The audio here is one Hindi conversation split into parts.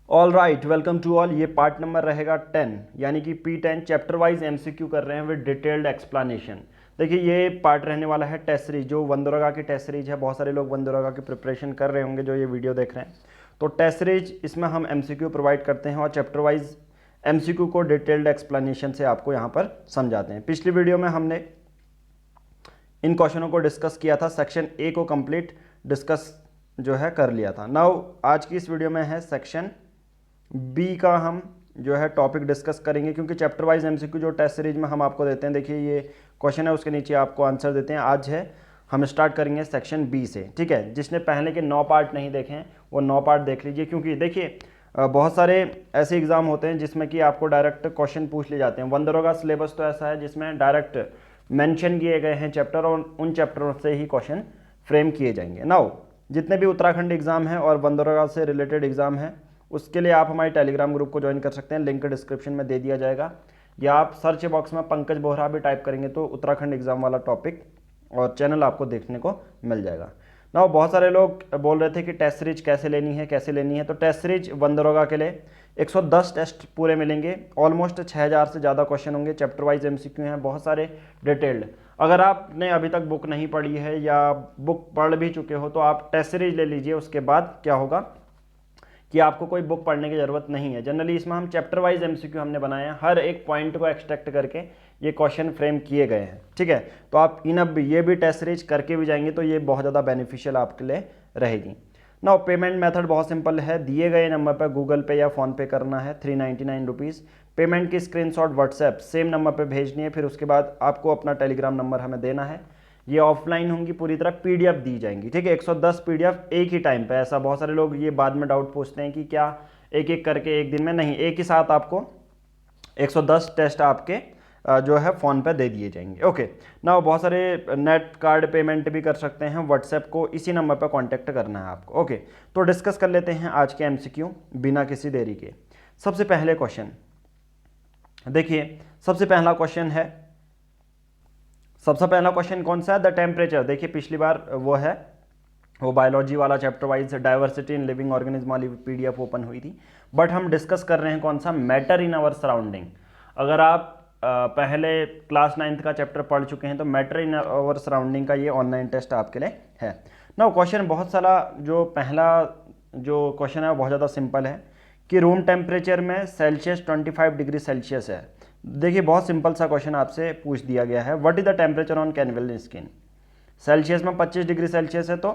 All right, welcome to all. ये पार्ट नंबर रहेगा 10 यानी कि P10 चैप्टर वाइज एमसीक्यू कर रहे हैं विद डिटेल्ड एक्सप्लेनेशन। देखिए ये पार्ट रहने वाला है टेस्ट सीरीज, जो वंदरोगा की टेस्ट सीरीज है। बहुत सारे लोग वंदरोगा की प्रिपरेशन कर रहे होंगे जो ये वीडियो देख रहे हैं। तो टेस्ट सीरीज इसमें हम एमसीक्यू प्रोवाइड करते हैं और चैप्टर वाइज एमसीक्यू को डिटेल्ड एक्सप्लेनेशन से आपको यहाँ पर समझाते हैं। पिछली वीडियो में हमने इन क्वेश्चनों को डिस्कस किया था, सेक्शन ए को कंप्लीट डिस्कस जो है कर लिया था। नाउ आज की इस वीडियो में है सेक्शन बी का हम जो है टॉपिक डिस्कस करेंगे, क्योंकि चैप्टर वाइज एमसीक्यू जो टेस्ट सीरीज में हम आपको देते हैं, देखिए ये क्वेश्चन है उसके नीचे आपको आंसर देते हैं। आज है हम स्टार्ट करेंगे सेक्शन बी से, ठीक है। जिसने पहले के 9 पार्ट नहीं देखे हैं वो 9 पार्ट देख लीजिए, क्योंकि देखिए बहुत सारे ऐसे एग्जाम होते हैं जिसमें कि आपको डायरेक्ट क्वेश्चन पूछ लिए जाते हैं। वंदरोगा सिलेबस तो ऐसा है जिसमें डायरेक्ट मेंशन किए गए हैं चैप्टर और उन चैप्टरों से ही क्वेश्चन फ्रेम किए जाएंगे। नाउ जितने भी उत्तराखंड एग्जाम है और वंदरोगा से रिलेटेड एग्जाम है उसके लिए आप हमारे टेलीग्राम ग्रुप को ज्वाइन कर सकते हैं, लिंक डिस्क्रिप्शन में दे दिया जाएगा, या आप सर्च बॉक्स में पंकज बोहरा भी टाइप करेंगे तो उत्तराखंड एग्जाम वाला टॉपिक और चैनल आपको देखने को मिल जाएगा। ना बहुत सारे लोग बोल रहे थे कि टेस्ट सीरीज कैसे लेनी है, तो टेस्ट सीरीज वंदरोगा के लिए 110 टेस्ट पूरे मिलेंगे, ऑलमोस्ट 6000 से ज़्यादा क्वेश्चन होंगे, चैप्टर वाइज एमसीक्यू हैं बहुत सारे डिटेल्ड। अगर आपने अभी तक बुक नहीं पढ़ी है या बुक पढ़ भी चुके हो तो आप टेस्ट सीरीज ले लीजिए। उसके बाद क्या होगा कि आपको कोई बुक पढ़ने की ज़रूरत नहीं है। जनरली इसमें हम चैप्टर वाइज एमसीक्यू हमने बनाए हैं, हर एक पॉइंट को एक्सट्रैक्ट करके ये क्वेश्चन फ्रेम किए गए हैं, ठीक है। तो आप ये भी टेस्ट सीरीज करके भी जाएंगे तो ये बहुत ज़्यादा बेनिफिशियल आपके लिए रहेगी। ना पेमेंट मेथड बहुत सिंपल है, दिए गए नंबर पर गूगल पे या फ़ोन पे करना है 399 रुपीज़। पेमेंट की स्क्रीनशॉट व्हाट्सएप सेम नंबर पर भेजनी है, फिर उसके बाद आपको अपना टेलीग्राम नंबर हमें देना है। ये ऑफलाइन होंगी, पूरी तरह पीडीएफ दी जाएंगी, ठीक है। 110 पीडीएफ एक ही टाइम पे। ऐसा बहुत सारे लोग ये बाद में डाउट पूछते हैं कि क्या एक एक करके एक दिन में, नहीं, एक ही साथ आपको 110 टेस्ट आपके जो है फ़ोन पे दे दिए जाएंगे, ओके ना। बहुत सारे नेट कार्ड पेमेंट भी कर सकते हैं, व्हाट्सएप को इसी नंबर पर कॉन्टैक्ट करना है आपको, ओके। तो डिस्कस कर लेते हैं आज के एमसीक्यू बिना किसी देरी के। सबसे पहले क्वेश्चन देखिए, सबसे पहला क्वेश्चन कौन सा है? The temperature. देखिए पिछली बार वो बायोलॉजी वाला chapter wise diversity in living organism वाली पीडीएफ ओपन हुई थी, बट हम डिस्कस कर रहे हैं कौन सा? Matter in our surrounding. अगर आप पहले क्लास 9th का चैप्टर पढ़ चुके हैं तो मैटर इन आवर सराउंडिंग का ये ऑनलाइन टेस्ट आपके लिए है ना। क्वेश्चन बहुत सारा, जो पहला जो क्वेश्चन है वो बहुत ज़्यादा सिंपल है कि रूम टेम्परेचर में सेल्सियस 25 डिग्री सेल्सियस है। देखिए बहुत सिंपल सा क्वेश्चन आपसे पूछ दिया गया है, what is the temperature on कैनवेल स्किन। सेल्सियस में 25 डिग्री सेल्सियस है तो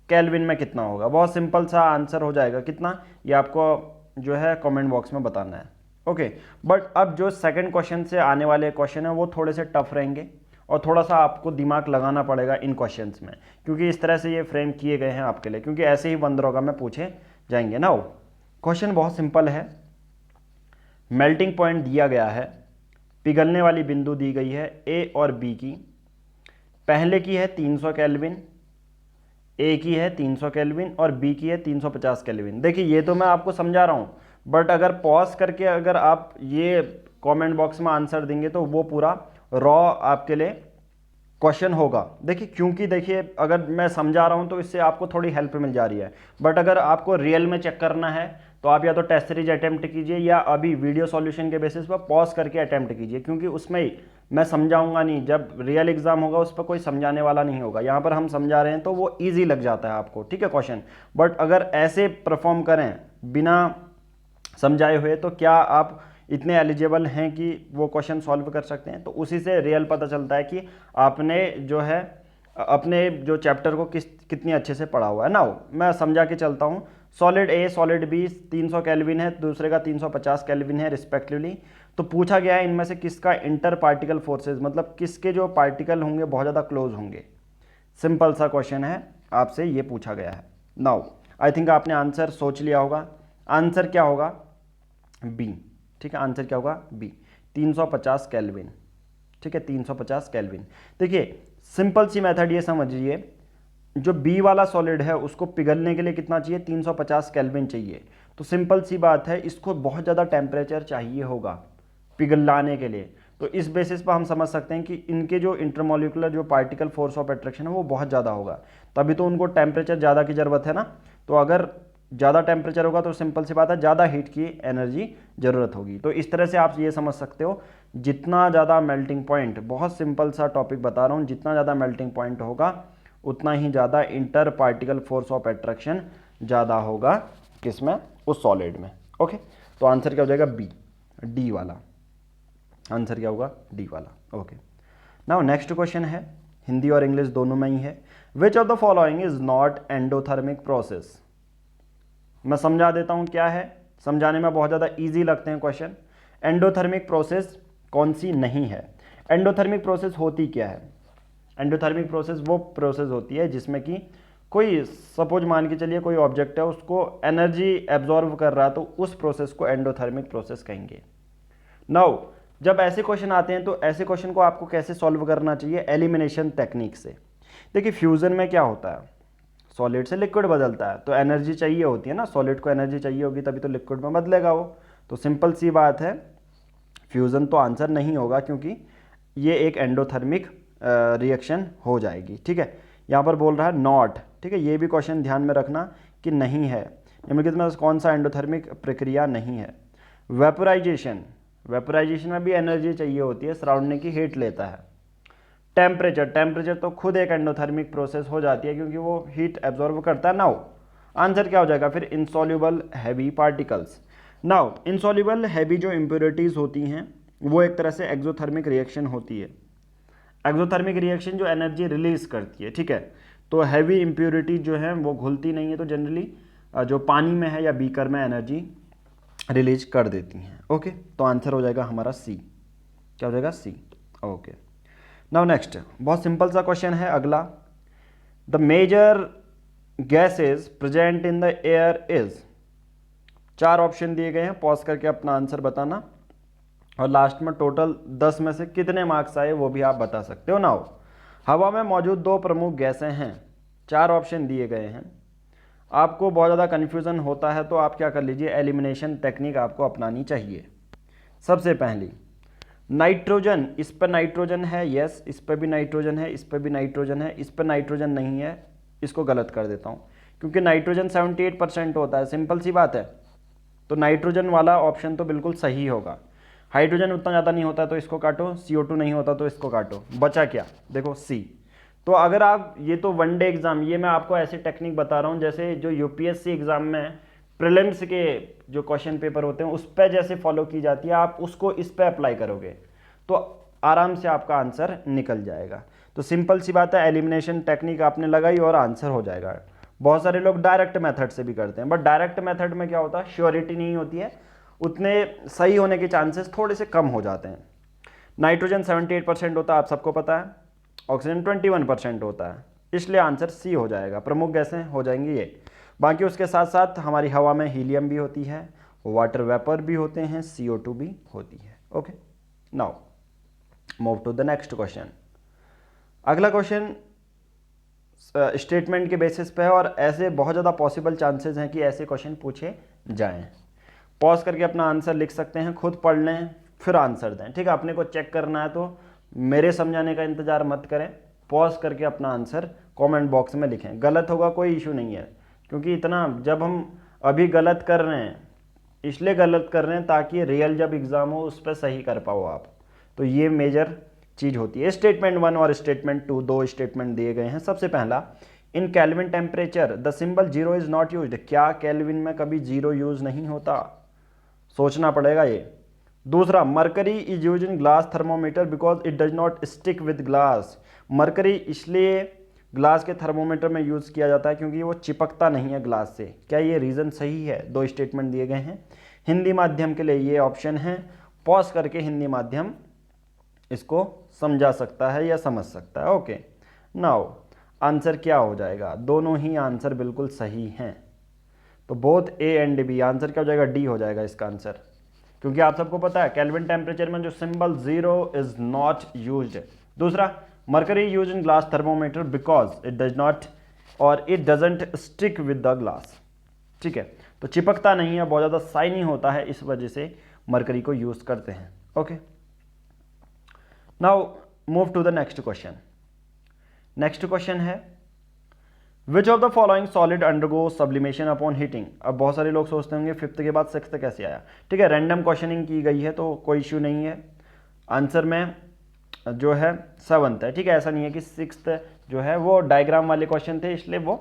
केल्विन में कितना होगा? बहुत सिंपल सा आंसर हो जाएगा। कितना, ये आपको जो है कमेंट बॉक्स में बताना है, ओके। बट अब जो सेकंड क्वेश्चन से आने वाले क्वेश्चन है वो थोड़े से टफ रहेंगे और थोड़ा सा आपको दिमाग लगाना पड़ेगा इन क्वेश्चंस में, क्योंकि इस तरह से ये फ्रेम किए गए हैं आपके लिए, क्योंकि ऐसे ही वंदरोगा में पूछे जाएंगे ना। क्वेश्चन बहुत सिंपल है, मेल्टिंग पॉइंट दिया गया है, पिघलने वाली बिंदु दी गई है ए और बी की। पहले की है 300 केल्विन, ए की है 300 केल्विन और बी की है 350 केल्विन। देखिए ये तो मैं आपको समझा रहा हूँ, बट अगर पॉज करके अगर आप ये कमेंट बॉक्स में आंसर देंगे तो वो पूरा रॉ आपके लिए क्वेश्चन होगा। देखिए क्योंकि देखिए अगर मैं समझा रहा हूँ तो इससे आपको थोड़ी हेल्प मिल जा रही है, बट अगर आपको रियल में चेक करना है तो आप या तो टेस्ट सीरीज अटेम्प्ट कीजिए या अभी वीडियो सॉल्यूशन के बेसिस पर पॉज करके अटेम्प्ट कीजिए, क्योंकि उसमें ही मैं समझाऊंगा नहीं। जब रियल एग्जाम होगा उस पर कोई समझाने वाला नहीं होगा, यहाँ पर हम समझा रहे हैं तो वो ईजी लग जाता है आपको, ठीक है क्वेश्चन। बट अगर ऐसे परफॉर्म करें बिना समझाए हुए तो क्या आप इतने एलिजिबल हैं कि वो क्वेश्चन सॉल्व कर सकते हैं? तो उसी से रियल पता चलता है कि आपने जो है अपने जो चैप्टर को कितनी अच्छे से पढ़ा हुआ है ना। मैं समझा के चलता हूँ। Solid A solid B 300 kelvin है, दूसरे का 350 केल्विन है रिस्पेक्टिवली। तो पूछा गया है इनमें से किसका इंटर पार्टिकल फोर्सेज, मतलब किसके जो पार्टिकल होंगे बहुत ज़्यादा क्लोज होंगे। सिंपल सा क्वेश्चन है, आपसे ये पूछा गया है। नाउ आई थिंक आपने आंसर सोच लिया होगा। आंसर क्या होगा? बी, ठीक है। आंसर क्या होगा? बी, 350 केल्विन, ठीक है, 350 केल्विन। देखिए सिंपल सी मेथड ये समझिए, जो बी वाला सॉलिड है उसको पिघलने के लिए कितना चाहिए? 350 केल्विन चाहिए। तो सिंपल सी बात है, इसको बहुत ज़्यादा टेम्परेचर चाहिए होगा पिघलाने के लिए। तो इस बेसिस पर हम समझ सकते हैं कि इनके जो इंटरमोलिकुलर जो पार्टिकल फोर्स ऑफ अट्रैक्शन है वो बहुत ज़्यादा होगा, तभी तो उनको टेम्परेचर ज़्यादा की ज़रूरत है ना। तो अगर ज़्यादा टेम्परेचर होगा तो सिंपल सी बात है ज़्यादा हीट की एनर्जी ज़रूरत होगी। तो इस तरह से आप ये समझ सकते हो, जितना ज़्यादा मेल्टिंग पॉइंट, बहुत सिंपल सा टॉपिक बता रहा हूँ, जितना ज़्यादा मेल्टिंग पॉइंट होगा उतना ही ज़्यादा inter particle force of attraction ज़्यादा होगा, किसमें, उस सॉलिड में। ओके, तो आंसर क्या हो जाएगा, बी, डी वाला आंसर क्या होगा, डी वाला। ओके, नाउ नेक्स्ट क्वेश्चन है, हिंदी और इंग्लिश दोनों में ही है। Which of the following is not endothermic process. मैं समझा देता हूं क्या है, समझाने में बहुत ज़्यादा इजी लगते हैं क्वेश्चन। एंडोथर्मिक प्रोसेस कौन सी नहीं है। एंडोथर्मिक प्रोसेस होती क्या है, एंडोथर्मिक प्रोसेस वो प्रोसेस होती है जिसमें कि कोई, सपोज मान के चलिए कोई ऑब्जेक्ट है, उसको एनर्जी एब्जॉर्व कर रहा है, तो उस प्रोसेस को एंडोथर्मिक प्रोसेस कहेंगे। नाउ जब ऐसे क्वेश्चन आते हैं तो ऐसे क्वेश्चन को आपको कैसे सॉल्व करना चाहिए, एलिमिनेशन टेक्निक से। देखिए फ्यूजन में क्या होता है, सॉलिड से लिक्विड बदलता है, तो एनर्जी चाहिए होती है ना, सॉलिड को एनर्जी चाहिए होगी तभी तो लिक्विड में बदलेगा वो। तो सिंपल सी बात है, फ्यूजन तो आंसर नहीं होगा क्योंकि ये एक एंडोथर्मिक रिएक्शन हो जाएगी। ठीक है, यहाँ पर बोल रहा है नॉट, ठीक है, ये भी क्वेश्चन ध्यान में रखना कि नहीं है, निम्नलिखित में कौन सा एंडोथर्मिक प्रक्रिया नहीं है। वेपोराइजेशन, वेपोराइजेशन में भी एनर्जी चाहिए होती है, सराउंडिंग की हीट लेता है। टेम्परेचर, टेम्परेचर तो खुद एक एंडोथर्मिक प्रोसेस हो जाती है क्योंकि वो हीट एब्जॉर्ब करता है। नाउ आंसर क्या हो जाएगा फिर, insoluble heavy particles. Now insoluble heavy जो इम्प्योरिटीज़ होती हैं वो एक तरह से एक्सोथर्मिक रिएक्शन होती है। एक्सोथर्मिक रिएक्शन जो एनर्जी रिलीज करती है, ठीक है, तो हैवी इम्प्योरिटी जो है वो घुलती नहीं है, तो जनरली जो पानी में है या बीकर में एनर्जी रिलीज कर देती हैं। ओके, तो आंसर हो जाएगा हमारा सी, क्या हो जाएगा, सी। ओके, नाउ नेक्स्ट, बहुत सिंपल सा क्वेश्चन है अगला। The major gases present in the air is, 4 option दिए गए हैं, पॉज करके अपना आंसर बताना, और लास्ट में टोटल 10 में से कितने मार्क्स आए वो भी आप बता सकते हो। नाउ हवा में मौजूद 2 प्रमुख गैसें हैं, 4 ऑप्शन दिए गए हैं। आपको बहुत ज़्यादा कन्फ्यूज़न होता है तो आप क्या कर लीजिए, एलिमिनेशन टेक्निक आपको अपनानी चाहिए। सबसे पहली नाइट्रोजन, इस पर नाइट्रोजन है, यस, इस पर भी नाइट्रोजन है, इस पर भी नाइट्रोजन है, इस पर नाइट्रोजन नहीं है, इसको गलत कर देता हूँ क्योंकि नाइट्रोजन 78% होता है, सिंपल सी बात है, तो नाइट्रोजन वाला ऑप्शन तो बिल्कुल सही होगा। हाइड्रोजन उतना ज़्यादा नहीं होता तो इसको काटो, CO2 नहीं होता तो इसको काटो, बचा क्या, देखो सी। तो अगर आप, ये तो वन डे एग्जाम, ये मैं आपको ऐसे टेक्निक बता रहा हूँ जैसे जो UPSC एग्जाम में प्रीलिम्स के जो क्वेश्चन पेपर होते हैं उस पर जैसे फॉलो की जाती है, आप उसको इस पर अप्लाई करोगे तो आराम से आपका आंसर निकल जाएगा। तो सिंपल सी बात है, एलिमिनेशन टेक्निक आपने लगाई और आंसर हो जाएगा। बहुत सारे लोग डायरेक्ट मेथड से भी करते हैं, बट डायरेक्ट मेथड में क्या होता है, श्योरिटी नहीं होती है, उतने सही होने के चांसेस थोड़े से कम हो जाते हैं। नाइट्रोजन 78% होता है, आप सबको पता है, ऑक्सीजन 21% होता है, इसलिए आंसर सी हो जाएगा। प्रमुख गैसें हो जाएंगी ये। बाकी उसके साथ साथ हमारी हवा में हीलियम भी होती है, वाटर वेपर भी होते हैं, CO2 भी होती है। Okay, now move to the next question. अगला क्वेश्चन स्टेटमेंट के बेसिस पे है और ऐसे बहुत ज़्यादा पॉसिबल चांसेस हैं कि ऐसे क्वेश्चन पूछे जाएं। पॉज करके अपना आंसर लिख सकते हैं, खुद पढ़ लें फिर आंसर दें, ठीक है। अपने को चेक करना है तो मेरे समझाने का इंतजार मत करें, पॉज करके अपना आंसर कमेंट बॉक्स में लिखें। गलत होगा कोई इशू नहीं है, क्योंकि इतना जब हम अभी गलत कर रहे हैं इसलिए गलत कर रहे हैं ताकि रियल जब एग्ज़ाम हो उस पर सही कर पाओ आप, तो ये मेजर चीज़ होती है। स्टेटमेंट 1 और स्टेटमेंट 2 दो स्टेटमेंट दिए गए हैं। सबसे पहला, in Kelvin temperature the symbol 0 is not used. क्या केल्विन में कभी 0 यूज़ नहीं होता, सोचना पड़ेगा ये। दूसरा, mercury is use in glass thermometer because it does not stick with glass. Mercury इसलिए ग्लास के थर्मोमीटर में यूज़ किया जाता है क्योंकि वो चिपकता नहीं है ग्लास से। क्या ये रीज़न सही है? 2 स्टेटमेंट दिए गए हैं। हिंदी माध्यम के लिए ये ऑप्शन है, पॉज करके हिंदी माध्यम इसको समझा सकता है या समझ सकता है। ओके, नाउ आंसर क्या हो जाएगा? दोनों ही आंसर बिल्कुल सही हैं, तो both A and B. Answer क्या हो जाएगा? डी हो जाएगा इसका आंसर, क्योंकि आप सबको पता है केल्विन टेम्परेचर में जो सिंबल 0 इज नॉट यूज्ड। दूसरा, mercury use in glass thermometer because it does not or it doesn't stick with the glass. ठीक है, तो चिपकता नहीं है, बहुत ज़्यादा शाइनी होता है, इस वजह से मरकरी को यूज करते हैं। Okay, now move to the next question. Next question है, which of the following solid undergo sublimation upon heating. अब बहुत सारे लोग सोचते होंगे फिफ्थ के बाद सिक्स्थ कैसे आया। ठीक है, रैंडम क्वेश्चनिंग की गई है तो कोई इश्यू नहीं है। आंसर में जो है सेवंथ है। ठीक है, ऐसा नहीं है कि सिक्स्थ जो है वो डायग्राम वाले क्वेश्चन थे इसलिए वो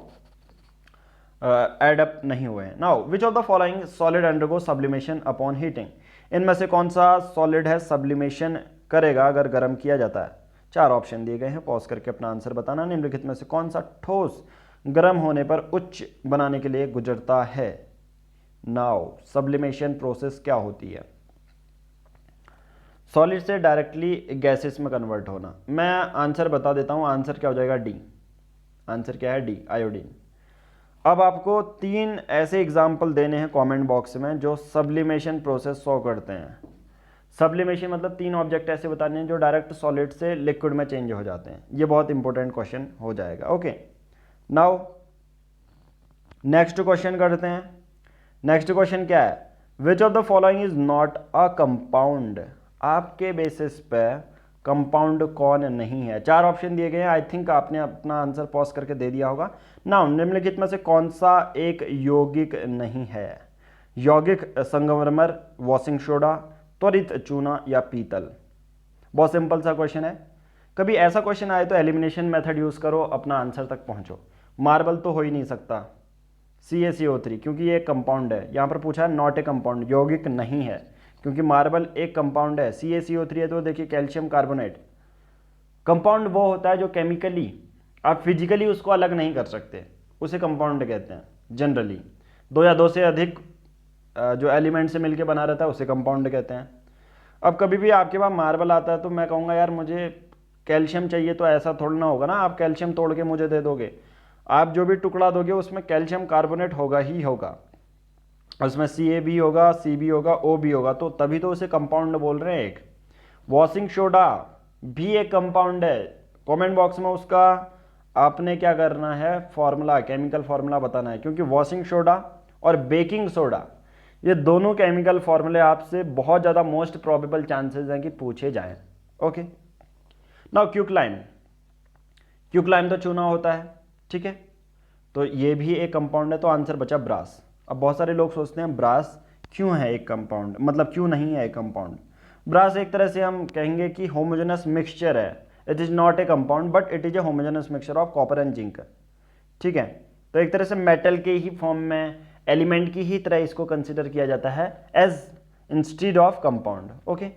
एड अप नहीं हुए हैं। Now which of the following solid undergo sublimation upon heating. इनमें से कौन सा सॉलिड है सब्लिमेशन करेगा अगर गर्म किया जाता है। चार ऑप्शन दिए गए हैं, पॉज करके अपना आंसर बताना। निम्नलिखित में से कौन सा ठोस गर्म होने पर उच्च बनाने के लिए गुजरता है। नाउ सब्लिमेशन प्रोसेस क्या होती है। सॉलिड से डायरेक्टली गैसेस में कन्वर्ट होना। मैं आंसर बता देता हूं, आंसर क्या हो जाएगा डी। आंसर क्या है डी, आयोडीन। अब आपको तीन ऐसे एग्जाम्पल देने हैं कमेंट बॉक्स में जो सब्लिमेशन प्रोसेस शो करते हैं। सब्लिमेशन मतलब तीन ऑब्जेक्ट ऐसे बताने हैं जो डायरेक्ट सॉलिड से लिक्विड में चेंज हो जाते हैं। ये बहुत इंपॉर्टेंट क्वेश्चन हो जाएगा। ओके, नाउ नेक्स्ट क्वेश्चन करते हैं। नेक्स्ट क्वेश्चन क्या है, which of the following is not a compound. आपके बेसिस पे कंपाउंड कौन नहीं है। चार ऑप्शन दिए गए हैं, आई थिंक आपने अपना आंसर पॉज करके दे दिया होगा। नाउ निम्नलिखित में से कौन सा एक यौगिक नहीं है। यौगिक संगमरमर, वॉशिंग सोडा, त्वरित चूना या पीतल। बहुत सिंपल सा क्वेश्चन है। कभी ऐसा क्वेश्चन आए तो एलिमिनेशन मेथड यूज करो, अपना आंसर तक पहुंचो। मार्बल तो हो ही नहीं सकता, CaCO3 क्योंकि ये एक कंपाउंड है। यहाँ पर पूछा है नॉट ए कंपाउंड, यौगिक नहीं है क्योंकि मार्बल एक कंपाउंड है। CaCO3 है तो देखिए कैल्शियम कार्बोनेट। कंपाउंड वो होता है जो केमिकली आप फिजिकली उसको अलग नहीं कर सकते, उसे कंपाउंड कहते हैं। जनरली दो या दो से अधिक जो एलिमेंट से मिलकर बना रहता है उसे कंपाउंड कहते हैं। अब कभी भी आपके पास मार्बल आता है तो मैं कहूँगा यार मुझे कैल्शियम चाहिए, तो ऐसा थोड़ा ना होगा ना आप कैल्शियम तोड़ के मुझे दे दोगे। आप जो भी टुकड़ा दोगे उसमें कैल्शियम कार्बोनेट होगा ही होगा, उसमें Ca भी होगा, C भी होगा, O भी होगा, तो तभी तो उसे कंपाउंड बोल रहे हैं। एक वॉशिंग सोडा भी एक कंपाउंड है। कमेंट बॉक्स में उसका आपने क्या करना है, फॉर्मूला, केमिकल फॉर्मूला बताना है, क्योंकि वॉशिंग सोडा और बेकिंग सोडा ये दोनों केमिकल फॉर्मूले आपसे बहुत ज़्यादा मोस्ट प्रोबेबल चांसेस हैं कि पूछे जाएं। Okay, now क्यूकलाइम। क्यूकलाइम तो चूना होता है, ठीक है, तो ये भी एक कंपाउंड है, तो आंसर बचा ब्रास। अब बहुत सारे लोग सोचते हैं ब्रास क्यों है एक कंपाउंड, मतलब क्यों नहीं है एक कंपाउंड। ब्रास एक तरह से हम कहेंगे कि होमोजेनस मिक्सचर है। It is not a compound but it is a homogeneous mixture of copper and zinc. ठीक है, तो एक तरह से मेटल के ही फॉर्म में, एलिमेंट की ही तरह इसको कंसिडर किया जाता है as instead of compound. Okay,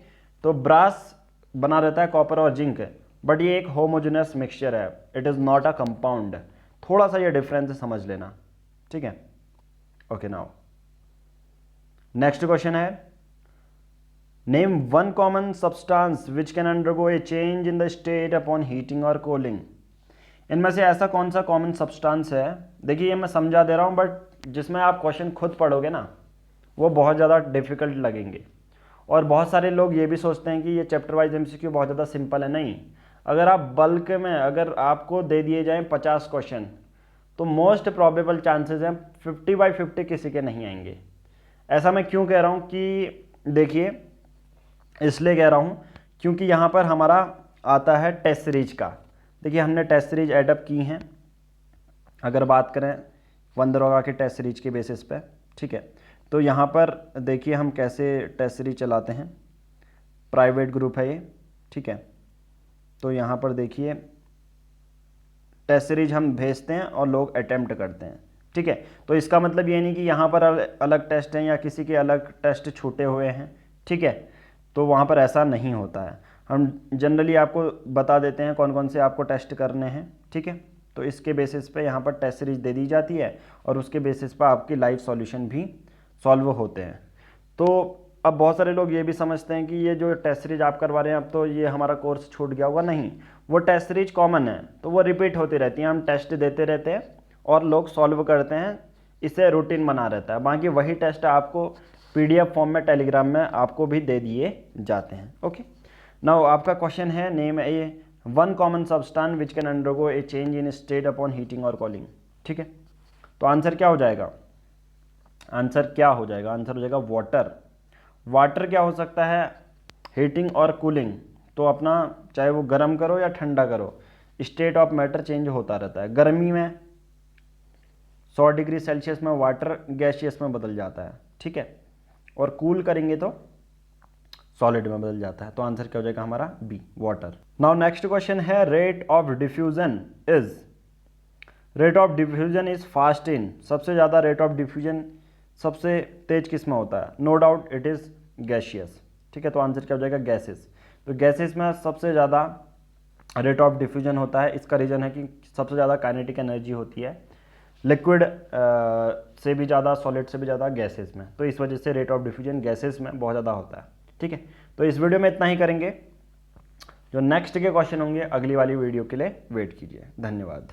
तो ब्रास बना रहता है कॉपर और जिंक, बट ये एक होमोजेनस मिक्सचर है, it is not a compound. थोड़ा सा ये डिफरेंस समझ लेना, ठीक है। ओके, नाउ नेक्स्ट क्वेश्चन है, name one common substance which can undergo a change in the state upon heating और कूलिंग। इनमें से ऐसा कौन सा कॉमन सब्सटेंस है। देखिए ये मैं समझा दे रहा हूँ, बट जिसमें आप क्वेश्चन खुद पढ़ोगे ना वो बहुत ज़्यादा डिफिकल्ट लगेंगे। और बहुत सारे लोग ये भी सोचते हैं कि ये चैप्टर वाइज MCQ बहुत ज़्यादा सिंपल है। नहीं, अगर आप बल्क में, अगर आपको दे दिए जाएं 50 क्वेश्चन तो मोस्ट प्रोबेबल चांसेस हैं 50/50 किसी के नहीं आएंगे। ऐसा मैं क्यों कह रहा हूँ कि देखिए, इसलिए कह रहा हूँ क्योंकि यहाँ पर हमारा आता है टेस्ट सीरीज का। देखिए हमने टेस्ट सीरीज एडअप की हैं, अगर बात करें वंदरोगा के टेस्ट सीरीज के बेसिस पे, ठीक है। तो यहाँ पर देखिए हम कैसे टेस्ट सीरीज चलाते हैं। प्राइवेट ग्रुप है ये, ठीक है। तो यहाँ पर देखिए टेस्ट सीरीज हम भेजते हैं और लोग अटेम्प्ट करते हैं, ठीक है। तो इसका मतलब ये नहीं कि यहाँ पर अलग टेस्ट हैं या किसी के अलग टेस्ट छूटे हुए हैं, ठीक है। तो वहाँ पर ऐसा नहीं होता है, हम जनरली आपको बता देते हैं कौन कौन से आपको टेस्ट करने हैं, ठीक है। तो इसके बेसिस पे यहाँ पर टेस्ट सीरीज दे दी जाती है और उसके बेसिस पर आपकी लाइव सॉल्यूशन भी सॉल्व होते हैं। तो अब बहुत सारे लोग ये भी समझते हैं कि ये जो टेस्ट सीरीज आप करवा रहे हैं अब तो ये हमारा कोर्स छूट गया होगा। नहीं, वो टेस्ट सीरीज कॉमन है तो वो रिपीट होती रहती हैं, हम टेस्ट देते रहते हैं और लोग सॉल्व करते हैं, इससे रूटीन बना रहता है। बाकी वही टेस्ट आपको PDF फॉर्म में टेलीग्राम में आपको भी दे दिए जाते हैं। ओके, नाउ आपका क्वेश्चन है, name A one common substance which can undergo a change in state upon heating और कूलिंग, ठीक है। तो आंसर क्या हो जाएगा, आंसर क्या हो जाएगा, आंसर हो जाएगा वाटर। वाटर क्या हो सकता है, हीटिंग और कूलिंग। तो अपना चाहे वो गर्म करो या ठंडा करो, स्टेट ऑफ मैटर चेंज होता रहता है। गर्मी में 100 डिग्री सेल्सियस में वाटर गैसियस में बदल जाता है, ठीक है, और कूल करेंगे तो सॉलिड में बदल जाता है। तो आंसर क्या हो जाएगा हमारा B, water. Now next question है rate of diffusion is, rate of diffusion is fast in, सबसे ज़्यादा रेट ऑफ डिफ्यूजन सबसे तेज किस में होता है? No doubt it is gaseous, ठीक है, तो आंसर क्या हो जाएगा गैसेस। तो गैसेस में सबसे ज़्यादा रेट ऑफ डिफ्यूजन होता है, इसका रीज़न है कि सबसे ज़्यादा काइनेटिक एनर्जी होती है लिक्विड से भी ज़्यादा, सॉलिड से भी ज़्यादा गैसेस में, तो इस वजह से रेट ऑफ डिफ्यूजन गैसेस में बहुत ज़्यादा होता है, ठीक है। तो इस वीडियो में इतना ही करेंगे, जो नेक्स्ट के क्वेश्चन होंगे अगली वाली वीडियो के लिए वेट कीजिए। धन्यवाद।